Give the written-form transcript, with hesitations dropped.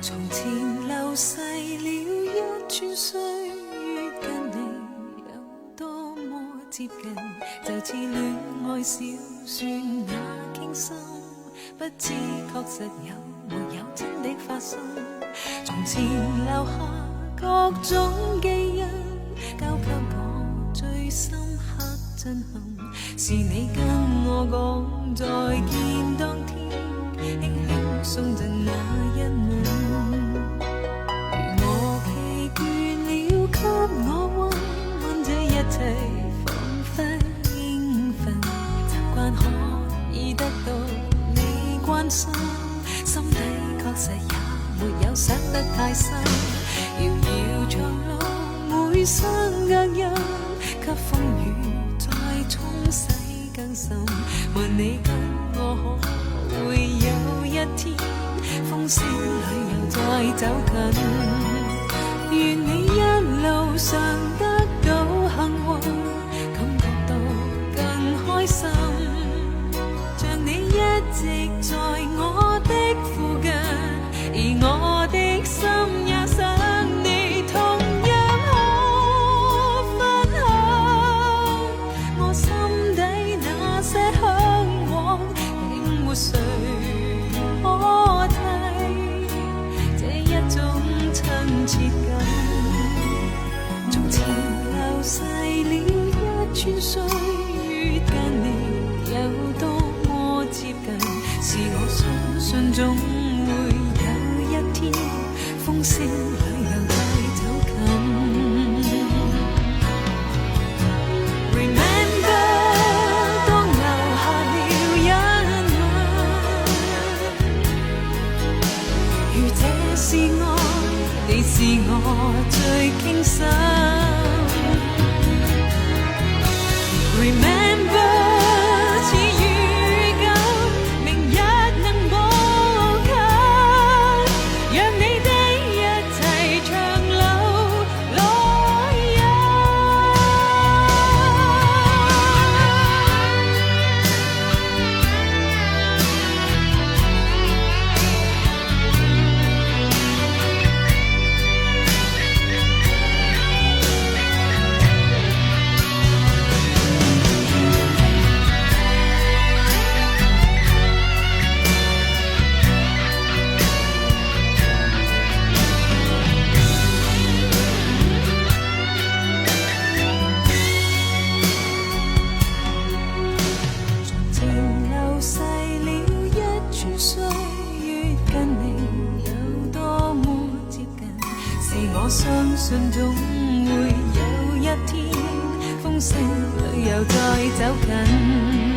從前流逝了一串歲月，跟你有多麼接近，就似戀愛小說那傾心，不知確實有沒有真的發生。從前留下各種記憶，交給我最深刻震撼，是你跟我講再見當天，輕輕送贈那一吻。如我疲倦了，給我溫溫這一切，彷彿應份，習慣可以得到你關心，心底確實也沒有想得太深。遙遙長路每相隔音，給風雨再沖洗更深。問你跟我可會有一天，風聲裏又再走近？願你一路上得到幸運，感覺到更開心，像你一直在我的附近，而我的心也想你同樣可分享。我心底那些向往，竟沒誰可替這一種親切感。從前流逝了一串歲月，跟你有多麼接近，是我相信總會有一天，風聲裏又再走近。Remember， 當留下了一吻，如這是愛，你是我最傾心。Remember， 似預感，明日能步近，讓你的一切長留來日。從前流逝了一串歲月，跟你有多麼接近，是我相信總會有一天，風聲裏又再走近。